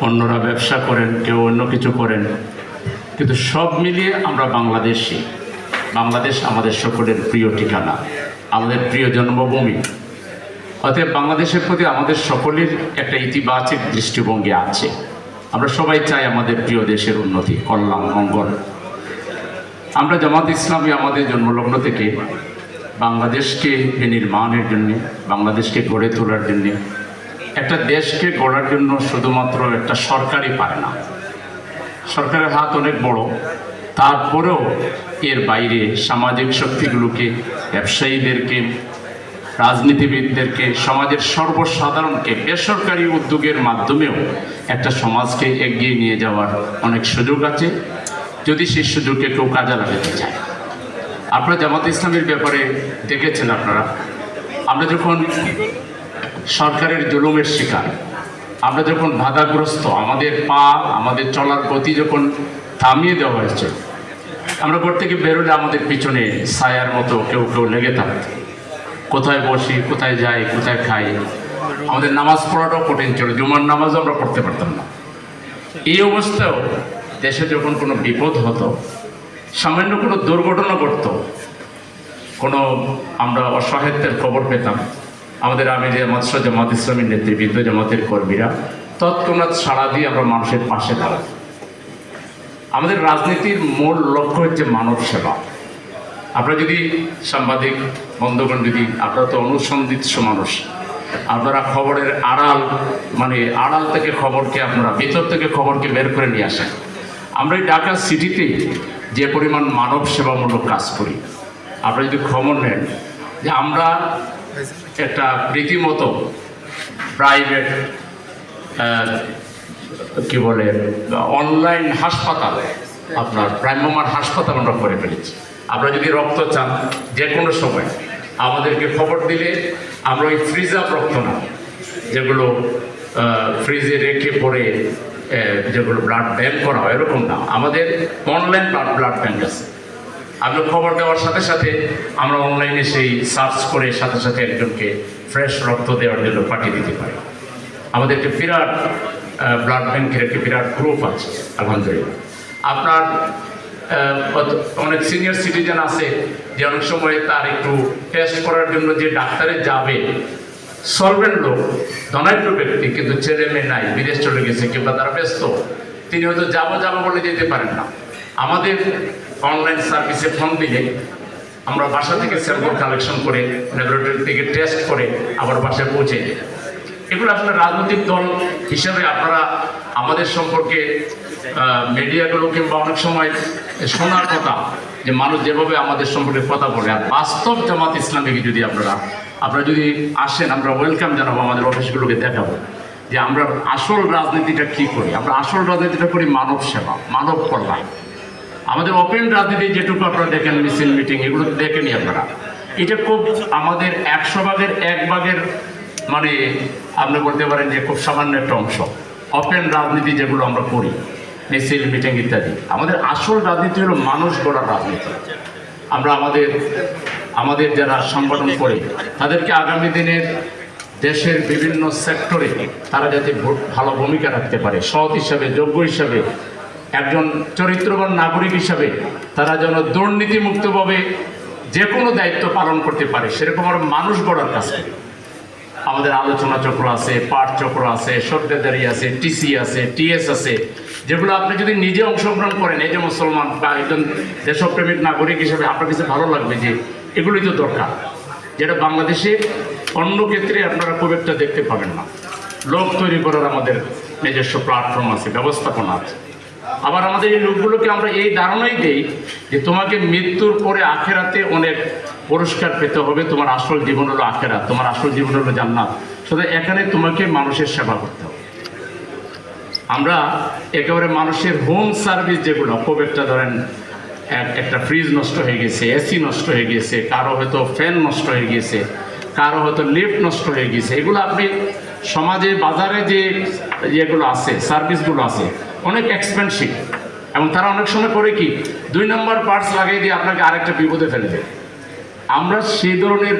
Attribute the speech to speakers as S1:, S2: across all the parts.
S1: অন্যরা ব্যবসা করেন, কেউ অন্য কিছু করেন, কিন্তু সব মিলিয়ে আমরা বাংলাদেশি। বাংলাদেশ আমাদের সকলের প্রিয় ঠিকানা, আমাদের প্রিয় জন্মভূমি। অতএব বাংলাদেশের প্রতি আমাদের সকলের একটা ইতিবাচক দৃষ্টিভঙ্গি আছে। আমরা সবাই চাই আমাদের প্রিয় দেশের উন্নতি, কল্যাণ, মঙ্গল। আমরা জামাত ইসলামী আমাদের জন্মলগ্ন থেকে বাংলাদেশকে বিনির্মাণের জন্যে, বাংলাদেশকে গড়ে তোলার জন্যে, একটা দেশকে গড়ার জন্য শুধুমাত্র একটা সরকারই পারে না। সরকারের হাত অনেক বড়, তারপরেও এর বাইরে সামাজিক শক্তিগুলোকে, ব্যবসায়ীদেরকে, রাজনীতিবিদদেরকে, সমাজের সর্বসাধারণকে বেসরকারি উদ্যোগের মাধ্যমেও একটা সমাজকে এগিয়ে নিয়ে যাওয়ার অনেক সুযোগ আছে, যদি সেই সুযোগকে কেউ কাজে লাগাতে চায়। আপনারা জামাত ইসলামের ব্যাপারে দেখেছেন, আমরা যখন সরকারের জুলুমের শিকার, আমরা যখন বাধাগ্রস্ত, আমাদের চলার গতি যখন থামিয়ে দেওয়া হয়েছে, আমরা ঘর থেকে বেরোলে আমাদের পিছনে ছায়ার মতো কেউ কেউ লেগে থাকত। কোথায় বসি, কোথায় যাই, কোথায় খাই। আমাদের নামাজ পড়াটাও কঠিন ছিল, জুমার নামাজও আমরা পড়তে পারতাম না। এই অবস্থাও দেশে যখন কোনো বিপদ হতো, সামান্য কোনো দুর্ঘটনা ঘটত, আমরা অসহায়ত্বের খবর পেতাম, আমাদের আমির জামাত ইসলামীর নেতৃবৃন্দ, জামাতের কর্মীরা তৎক্ষণাৎ সাড়া দিয়ে আমরা মানুষের পাশে দাঁড়াই। আমাদের রাজনীতির মূল লক্ষ্য হচ্ছে মানব সেবা। আপনারা যদি সাংবাদিক বন্ধুগণ, আপনারা তো অনুসন্ধিৎস মানুষ, আপনারা খবরের আড়াল থেকে খবরকে, আপনারা ভিতর থেকে খবরকে বের করে নিয়ে আসেন। আমরা এই ঢাকা সিটিতে যে পরিমাণ মানব সেবামূলক কাজ করি, আপনারা যদি খবর নেন যে আমরা একটা রীতিমতো প্রাইভেট অনলাইন হাসপাতাল, আপনার ভ্রাম্যমাণ হাসপাতাল আমরা করে ফেলেছি। আপনারা যদি রক্ত চান, যে কোনো সময় আমাদেরকে খবর দিলে আমরা ওই ফ্রিজার রক্ত না, যেগুলো ফ্রিজে রেখে পরে যেগুলো ব্লাড ব্যাংক করা হয়, এরকম না, আমাদের অনলাইন ব্লাড ব্যাংক আছে। আপনি খবর দেওয়ার সাথে সাথে আমরা অনলাইনে সেই সার্চ করে সাথে সাথে একজনকে ফ্রেশ রক্ত দেওয়ার জন্য পাঠিয়ে দিতে পারি। আমাদের একটি বিরাট ব্লাড ব্যাংকের একটি বিরাট গ্রুপ আছে, আলহামদুলিল্লাহ। আপনার অনেক সিনিয়র সিটিজেন আছে যে অনেক সময় তার একটু টেস্ট করার জন্য যে ডাক্তারে যাবে, সলভেন্ট লোক, ধনাঢ্য ব্যক্তি, কিন্তু ছেলে মেয়ে নাই, বিদেশ চলে গেছে কিংবা তারা ব্যস্ত, তিনি হয়তো যাবো বলে যেতে পারেন না। আমাদের অনলাইন সার্ভিসে ফোন দিলে আমরা বাসা থেকে স্যাম্পল কালেকশন করে, ল্যাবরেটরি থেকে টেস্ট করে আবার বাসায় পৌঁছে দিই। এগুলো আসলে রাজনৈতিক দল হিসেবে আপনারা আমাদের সম্পর্কে মিডিয়াগুলো কিংবা অনেক সময় শোনার কথা, যে মানুষ যেভাবে আমাদের সম্পর্কে কথা বলে, আর বাস্তব জামাত ইসলামীকে যদি আপনারা যদি আসেন, আমরা ওয়েলকাম জানাবো, আমাদের অফিসগুলোকে দেখাবো যে আমরা আসল রাজনীতিটা কী করি। আমরা আসল রাজনীতিটা করি মানব সেবা, মানব কল্যাণ। আমাদের ওপেন রাজনীতি যেটুকু আপনারা দেখেন, মিছিল মিটিং, এগুলো দেখেনি আপনারা, এটা খুব আমাদের 100 ভাগের 1 ভাগের আপনি বলতে পারেন যে খুব সামান্য একটা অংশ। ওপেন রাজনীতি যেগুলো আমরা করি, মিছিল মিটিং ইত্যাদি, আমাদের আসল রাজনীতি হলো মানুষ গড়ার রাজনীতি। আমরা আমাদের যারা সংগঠন করে, তাদেরকে আগামী দিনের দেশের বিভিন্ন সেক্টরে তারা যাতে ভালো ভূমিকা রাখতে পারে, সৎ হিসাবে, যোগ্য হিসাবে, একজন চরিত্রবান নাগরিক হিসাবে তারা যেন দুর্নীতিমুক্তভাবে যে কোনো দায়িত্ব পালন করতে পারে, সেরকম আমরা মানুষ গড়ার কাজ করি। আমাদের আলোচনা চক্র আছে, পাঠ চক্র আছে, সর্দারি আছে, টিসি আছে, টিএস আছে, যেগুলো আপনি যদি নিজে অংশগ্রহণ করেন, এই যে মুসলমান বা একজন দেশপ্রেমিক নাগরিক হিসেবে আপনার কাছে ভালো লাগবে যে এগুলোই তো দরকার, যেটা বাংলাদেশে অন্য ক্ষেত্রে আপনারা খুব একটা দেখতে পাবেন না। লোক তৈরি করার আমাদের নিজস্ব প্ল্যাটফর্ম আছে, ব্যবস্থাপনা আছে। আবার আমাদের এই লোকগুলোকে আমরা এই ধারণাই দেই যে তোমাকে মৃত্যুর পরে আখেরাতে অনেক পুরস্কার পেতে হবে, তোমার আসল জীবন হলো আখেরাত, তোমার আসল জীবন হলো জান্নাত, সুতরাং এখানে তোমাকে মানুষের সেবা করতে হবে। আমরা একেবারে মানুষের হোম সার্ভিস যেগুলো, খুব একটা ধরেন একটা ফ্রিজ নষ্ট হয়ে গেছে, এসি নষ্ট হয়ে গেছে, কারো হয়তো ফ্যান নষ্ট হয়ে গেছে, কারো হয়তো লিফট নষ্ট হয়ে গেছে, এগুলো আপনি সমাজে বাজারে যেগুলো আছে, সার্ভিসগুলো আছে, অনেক এক্সপেন্সিভ, এবং তারা অনেক সময় করে কি 2 নম্বর পার্টস লাগিয়ে দিয়ে আপনাকে আরেকটা বিপদে ফেলে দেয়। আমরা সেই ধরনের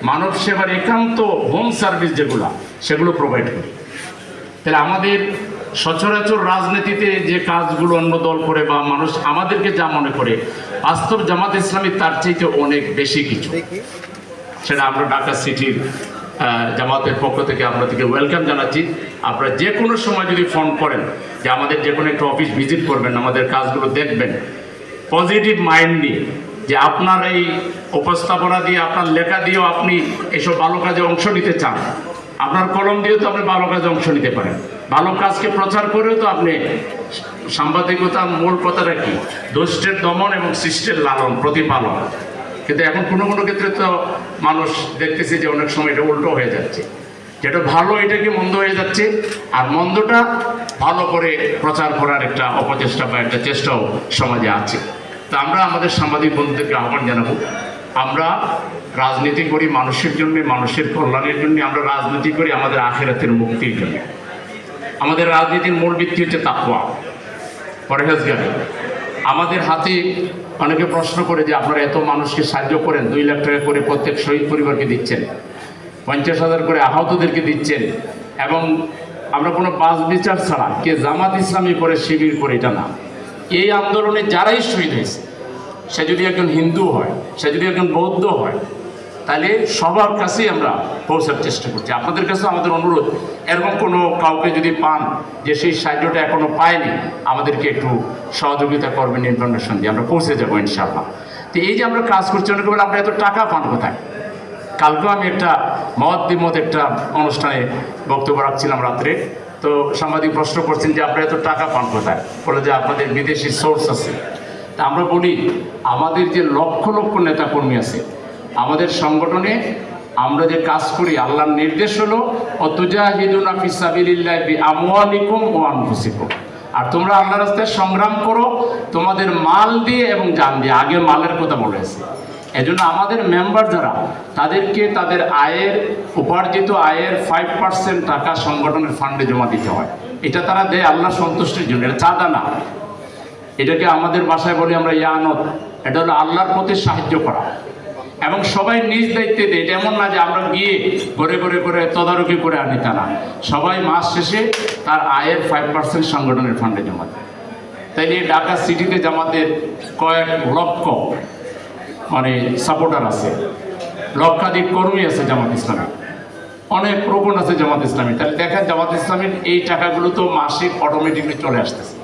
S1: মানব সেবার একান্ত হোম সার্ভিস যেগুলো, সেগুলো প্রোভাইড করি। তাহলে আমাদের সচরাচর রাজনীতিতে যে কাজগুলো অন্য দল করে বা মানুষ আমাদেরকে যা মনে করে, বাস্তব জামাত ইসলামী তার চাইতে অনেক বেশি কিছু। সেটা আমরা ঢাকা সিটির জামাতের পক্ষ থেকে আপনাদেরকে ওয়েলকাম জানাচ্ছি। আপনারা যে কোনো সময় যদি ফোন করেন যে আমাদের যে কোনো একটা অফিস ভিজিট করবেন, আমাদের কাজগুলো দেখবেন পজিটিভ মাইন্ড নিয়ে, যে আপনার এই উপস্থাপনা দিয়ে, আপনার লেখা দিয়েও আপনি এসব ভালো কাজে অংশ নিতে চান, আপনার কলম দিয়েও তো আপনি ভালো কাজে অংশ নিতে পারেন, ভালো কাজকে প্রচার করেও তো আপনি। সাংবাদিকতার মূল কথাটা কি? দুষ্টের দমন এবং সৃষ্টের লালন প্রতিপালন। কিন্তু এখন কোনো কোনো ক্ষেত্রে তো মানুষ দেখতেছে যে অনেক সময় এটা উল্টো হয়ে যাচ্ছে, যেটা ভালো এটাকে মন্দ হয়ে যাচ্ছে, আর মন্দটা ভালো করে প্রচার করার একটা অপচেষ্টা বা একটা চেষ্টাও সমাজে আছে। তা আমরা আমাদের সাংবাদিক বন্ধুদেরকে আহ্বান জানাবো, আমরা রাজনীতি করি মানুষের জন্য, মানুষের কল্যাণের জন্য। আমরা রাজনীতি করি আমাদের আখিরাতের মুক্তির জন্য। আমাদের রাজনীতির মূল ভিত্তি হচ্ছে তাকওয়া, পরহেজগারি। আমাদের হাতে অনেকে প্রশ্ন করে যে আপনারা এত মানুষকে সাহায্য করেন, 2 লাখ টাকা করে প্রত্যেক শহীদ পরিবারকে দিচ্ছেন, 50,000 করে আহতদেরকে দিচ্ছেন, এবং আমরা কোনো বাস বিচার ছাড়া কে জামাত ইসলামী করে শিবির করে এটা না। এই আন্দোলনে যারাই শহীদ হয়েছে, সে যদি একজন হিন্দু হয়, সে যদি একজন বৌদ্ধ হয়, তাহলে সবার কাছেই আমরা পৌঁছার চেষ্টা করছি। আপনাদের কাছে আমাদের অনুরোধ, এরকম কোনো কাউকে যদি পান যে সেই সাহায্যটা এখনও পায়নি, আমাদেরকে একটু সহযোগিতা করবেন, ইনফরমেশন দিয়ে আমরা পৌঁছে যাবো ইনশাআল্লাহ। তো এই যে আমরা কাজ করছি, অনেকে বলে আমরা এত টাকা পান কোথায়? কালকেও আমি একটা মত একটা অনুষ্ঠানে বক্তব্য রাখছিলাম রাত্রে, তো সাংবাদিক প্রশ্ন করছেন যে আপনারা এত টাকা পান কোথায়? বলে যে আপনাদের বিদেশি সোর্স আছে। তা আমরা বলি, আমাদের যে লক্ষ লক্ষ নেতাকর্মী আছে আমাদের সংগঠনে, আমরা যে কাজ করি, আল্লাহর নির্দেশ হলো অতুজাহিদুনা ফি সাবিলিল্লাহি বিআমওয়ালিকুম ওয়া আনফুসিকুম, আর তোমরা আল্লাহর রাস্তায় সংগ্রাম করো তোমাদের মাল দিয়ে এবং জান দিয়ে। আগে মালের কথা বলেছে। এজন্য আমাদের মেম্বার যারা, তাদেরকে তাদের আয়ের, উপার্জিত আয়ের 5% টাকা সংগঠনের ফান্ডে জমা দিতে হয়। এটা তারা দেয় আল্লাহর সন্তুষ্টির জন্য, এটা চাঁদা না। এটাকে আমাদের ভাষায় বলি আমরা ইয়ানত। এটা হলো আল্লাহর প্রতি সাহায্য করা, এবং সবাই নিজ দায়িত্বে দেয়। এটা এমন না যে আমরা গিয়ে ঘরে ঘরে করে তদারকি করে আনি, তা না। সবাই মাস শেষে তার আয়ের 5% সংগঠনের ফান্ডে জমা দেয়। তাই নিয়ে ঢাকা সিটিতে জামাতের কয়েক লক্ষ সাপোর্টার আছে, লক্ষাধিক কর্মী আছে জামাত ইসলামী, অনেক প্রবণ আছে জামাত ইসলামী। তাহলে দেখেন জামাত ইসলামীর এই টাকাগুলো তো মাসিক অটোমেটিকলি চলে আসতেছে।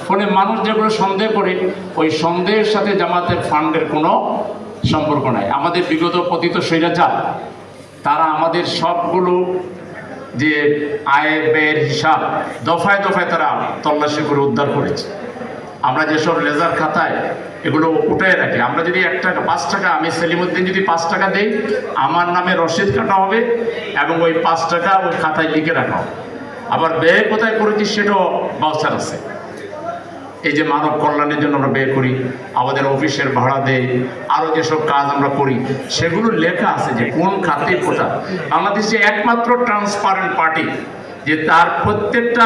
S1: ফলে মানুষ যেগুলো সন্দেহ করে, ওই সন্দেহের সাথে জামাতের ফান্ডের কোনো সম্পর্ক নাই। আমাদের বিগত পতিত স্বৈরাচার, তারা আমাদের সবগুলো যে আয় ব্যয়ের হিসাব দফায় দফায় তারা তল্লাশি করে উদ্ধার করেছে। আমরা যেসব লেজার খাতায় এগুলো উঠে রাখি, আমরা যদি 1 টাকা 5 টাকা, আমি সেলিমউদ্দিন যদি 5 টাকা দেই, আমার নামে রসিদ কাটা হবে এবং ওই 5 টাকা ওই খাতায় লিখে রাখা হবে। আবার ব্যয় কোথায় করেছি সেটাও বাউচার আছে। এই যে মানব কল্যাণের জন্য আমরা ব্যয় করি, আমাদের অফিসের ভাড়া দেই, আরও যেসব কাজ আমরা করি সেগুলো লেখা আছে যে কোন খাতে কোথায়। বাংলাদেশে একমাত্র ট্রান্সপারেন্ট পার্টি যে তার প্রত্যেকটা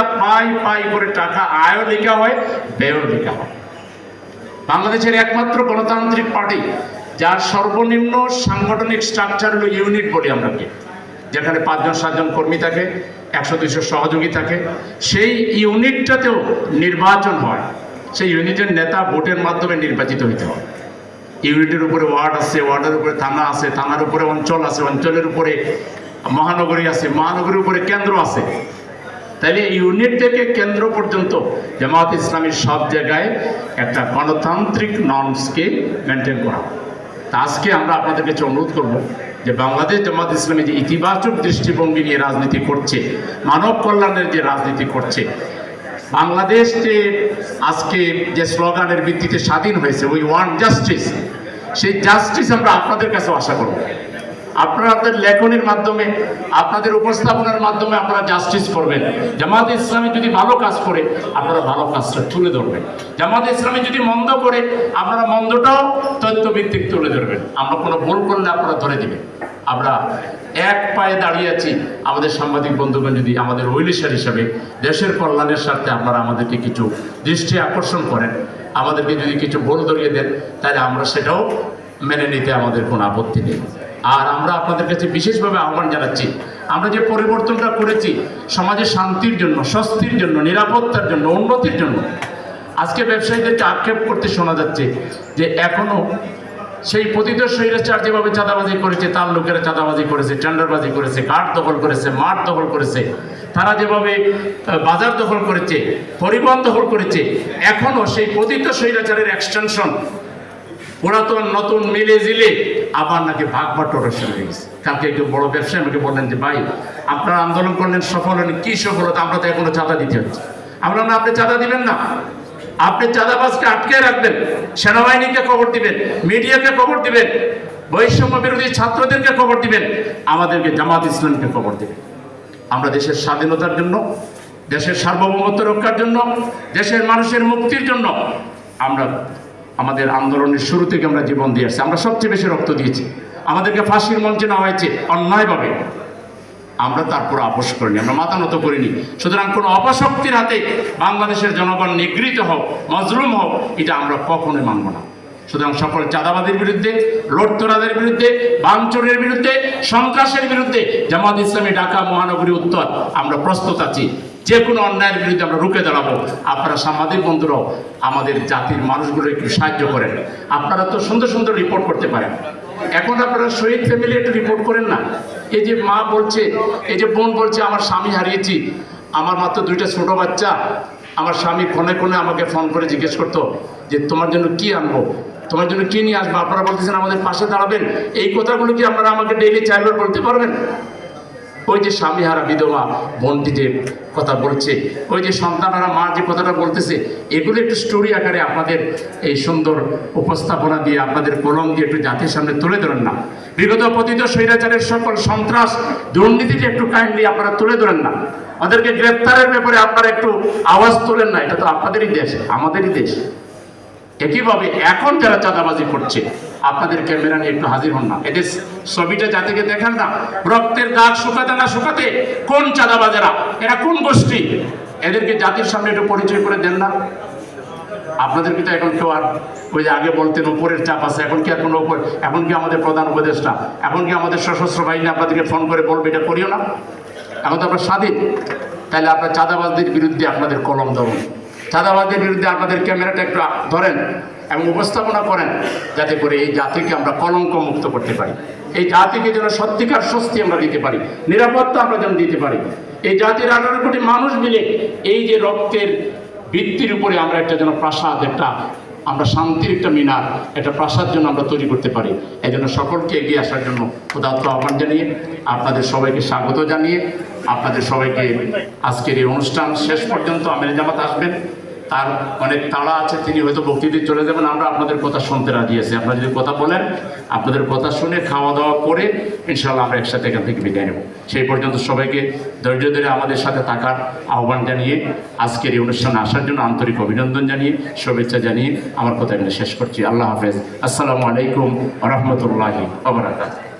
S1: পাই করে টাকা আয়ও লেখা হয়, ব্যয়ও লেখা হয়। বাংলাদেশের একমাত্র গণতান্ত্রিক পার্টি যার সর্বনিম্ন সাংগঠনিক স্ট্রাকচার হলো ইউনিট বলি আমরা, যেখানে 5-7 কর্মী থাকে, 100-200 সহযোগী থাকে। সেই ইউনিটটাতেও নির্বাচন হয়, সেই ইউনিটের নেতা ভোটের মাধ্যমে নির্বাচিত হতে হয়। ইউনিটের উপরে ওয়ার্ড আছে, ওয়ার্ডের উপরে থানা আছে, থানার উপরে অঞ্চল আছে, অঞ্চলের উপরে মহানগরী আছে, মহানগরীর উপরে কেন্দ্র আছে। তাইলে ইউনিট থেকে কেন্দ্র পর্যন্ত জামাত ইসলামীর সব জায়গায় একটা গণতান্ত্রিক নর্মসকে মেনটেন করা। তা আজকে আমরা আপনাদের কাছে অনুরোধ করব যে বাংলাদেশ জামাত ইসলামী যে ইতিবাচক দৃষ্টিভঙ্গি নিয়ে রাজনীতি করছে, মানব কল্যাণের যে রাজনীতি করছে, বাংলাদেশ যে আজকে যে স্লোগানের ভিত্তিতে স্বাধীন হয়েছে, উই ওয়ান্ট জাস্টিস, সেই জাস্টিস আমরা আপনাদের কাছে আশা করব। আপনারা আপনাদের লেখনের মাধ্যমে, আপনাদের উপস্থাপনার মাধ্যমে আপনারা জাস্টিস করবেন। জামাত ইসলামী যদি ভালো কাজ করে, আপনারা ভালো কাজটা তুলে ধরবেন। জামাত ইসলামী যদি মন্দ করে, আপনারা মন্দটাও তথ্যভিত্তিক তুলে ধরবেন। আমরা কোনো ভুল করলে আপনারা ধরে দিবেন। আমরা এক পায়ে দাঁড়িয়ে আছি। আমাদের সাংবাদিক বন্ধুগণ যদি আমাদের ওয়েলিশার হিসাবে দেশের কল্যাণের স্বার্থে আপনারা আমাদেরকে কিছু দৃষ্টি আকর্ষণ করেন, আমাদেরকে যদি কিছু ভুল ধরিয়ে দেন, তাহলে আমরা সেটাও মেনে নিতে আমাদের কোনো আপত্তি নেই। আর আমরা আপনাদের কাছে বিশেষভাবে আহ্বান জানাচ্ছি, আমরা যে পরিবর্তনটা করেছি সমাজে শান্তির জন্য, স্বস্তির জন্য, নিরাপত্তার জন্য, উন্নতির জন্য। আজকে ব্যবসায়ীদেরকে আক্ষেপ করতে শোনা যাচ্ছে যে এখনও সেই পতিত স্বৈরাচার যেভাবে চাঁদাবাজি করেছে, তার লোকেরা চাঁদাবাজি করেছে, টেন্ডারবাজি করেছে, কাঠ দখল করেছে, মাঠ দখল করেছে, তারা যেভাবে বাজার দখল করেছে, পরিবহন দখল করেছে, এখনও সেই পতিত স্বৈরাচারের এক্সটেনশন পুরাতন নতুন মিলে জিলে আবার নাকি ভাগ বাটোয়ারা শুরু হয়ে গেছে। কালকে একটু বড় ব্যবসায়ী আমাকে বললেন যে ভাই, আপনারা আন্দোলন করলেন, সফল হলেন, কী সফলতা? আমরা তো এখনো চাঁদা দিতে হচ্ছে। আমরা না, আপনি চাঁদা দিবেন না, আপনি চাঁদাবাজকে আটকে রাখবেন, সেনাবাহিনীকে খবর দিবেন, মিডিয়াকে খবর দিবেন, বৈষম্য বিরোধী ছাত্রদেরকে খবর দিবেন, আমাদেরকে জামাত ইসলামকে খবর দিবেন। আমরা দেশের স্বাধীনতার জন্য, দেশের সার্বভৌমত্ব রক্ষার জন্য, দেশের মানুষের মুক্তির জন্য আমরা আমাদের আন্দোলনের শুরু থেকে আমরা জীবন দিয়ে আসছি। আমরা সবচেয়ে বেশি রক্ত দিয়েছি। আমাদেরকে ফাঁসির মঞ্চে নেওয়া হয়েছে অন্যায়ভাবে, আমরা তারপর আপোষ করিনি, আমরা মাথা নত করিনি। সুতরাং কোনো অপশক্তির হাতে বাংলাদেশের জনগণ নিগৃহীত হোক, মজলুম হোক, এটা আমরা কখনোই মানব না। সুতরাং সকল চাঁদাবাদের বিরুদ্ধে, লুটতরাজের বিরুদ্ধে, ভাঙচুরের বিরুদ্ধে, সন্ত্রাসের বিরুদ্ধে জামাত ইসলামী ঢাকা মহানগরী উত্তর আমরা প্রস্তুত আছি। যে কোনো অন্যায়ের বিরুদ্ধে আমরা রুখে দাঁড়াবো। আপনারা সাংবাদিক বন্ধুরাও আমাদের জাতির মানুষগুলো একটু সাহায্য করেন। আপনারা তো সুন্দর সুন্দর রিপোর্ট করতে পারেন, এখন আপনারা শহীদ ফ্যামিলি একটু রিপোর্ট করেন না। এই যে মা বলছে, এই যে বোন বলছে, আমার স্বামী হারিয়েছি, আমার মাত্র 2টা ছোট বাচ্চা, আমার স্বামী ক্ষণে ক্ষণে আমাকে ফোন করে জিজ্ঞেস করতো যে তোমার জন্য কি আনবো, তোমার জন্য কি নিয়ে আসবো। আপনারা বলতেছেন আমাদের পাশে দাঁড়াবেন, এই কথাগুলো কি আপনারা আমাকে ডেইলি 4 বার বলতে পারবেন? ওই যে স্বামীহারা বিধবা বোনটি যে কথা বলছে, ওই যে সন্তানহারা মা যে কথাটা বলতেছে, এগুলো একটু স্টোরি আকারে আপনাদের এই সুন্দর উপস্থাপনা দিয়ে, আপনাদের কলম দিয়ে একটু জাতির সামনে তুলে ধরেন না। বিগত পতিত স্বৈরাচারের সকল সন্ত্রাস, দুর্নীতিটা একটু কাইন্ডলি আপনারা তুলে ধরেন না। ওদেরকে গ্রেপ্তারের ব্যাপারে আপনারা একটু আওয়াজ তোলেন না। এটা তো আপনাদেরই দেশ, আমাদেরই দেশ। একইভাবে এখন যারা চাঁদাবাজি করছে, আপনাদের ক্যামেরা নিয়ে একটু হাজির হন না, এদের ছবিটা জাতিকে দেখান না। রক্তের দাগ শুকাতে না শুকাতে কোন চাঁদাবাজেরা, এরা কোন গোষ্ঠী, এদেরকে জাতির সামনে একটু পরিচয় করে দেন না। আপনাদেরকে তো এখন কেউ আর ওই যে আগে বলতেন উপরের চাপ আছে, এখন কি আর কোনো উপর, এখন কি আমাদের প্রধান উপদেষ্টা, এখন কি আমাদের সশস্ত্র বাহিনী আপনাদেরকে ফোন করে বলবে এটা করিও না? এখন তো আপনার স্বাধীন। তাহলে আপনার চাঁদাবাজদের বিরুদ্ধে আপনাদের কলম ধরুন, চাঁদাবাজদের বিরুদ্ধে আপনাদের ক্যামেরাটা একটু ধরেন এবং উপস্থাপনা করেন, যাতে করে এই জাতিকে আমরা কলঙ্ক মুক্ত করতে পারি, এই জাতিকে যেন সত্যিকার স্বস্তি আমরা দিতে পারি, নিরাপত্তা আমরা যেন দিতে পারি। এই জাতির 18 কোটি মানুষ মিলে এই যে রক্তের ভিত্তির উপরে আমরা একটা যেন প্রাসাদ, একটা আমরা শান্তির একটা মিনার, একটা প্রাসাদ যেন আমরা তৈরি করতে পারি। এই জন্য সকলকে এগিয়ে আসার জন্য উদাত্ত আহ্বান জানিয়ে, আপনাদের সবাইকে স্বাগত জানিয়ে, আপনাদের সবাইকে আজকের এই অনুষ্ঠান শেষ পর্যন্ত আমির জামাত আসবেন, তার অনেক তাড়া আছে, তিনি হয়তো বক্তৃতা চলে যাবেন। আমরা আপনাদের কথা শুনতে রাজি আছি। আপনারা যদি কথা বলেন, আপনাদের কথা শুনে খাওয়া দাওয়া করে ইনশাআল্লাহ আমরা একসাথে এখান থেকে বিদায় নেব। সেই পর্যন্ত সবাইকে ধৈর্য ধরে আমাদের সাথে থাকার আহ্বান জানিয়ে, আজকের এই অনুষ্ঠানে আসার জন্য আন্তরিক অভিনন্দন জানিয়ে, শুভেচ্ছা জানিয়ে আমার কথা এখানে শেষ করছি। আল্লাহ হাফেজ। আসসালামু আলাইকুম ওয়া রাহমাতুল্লাহি ওয়া বারাকাতুহু।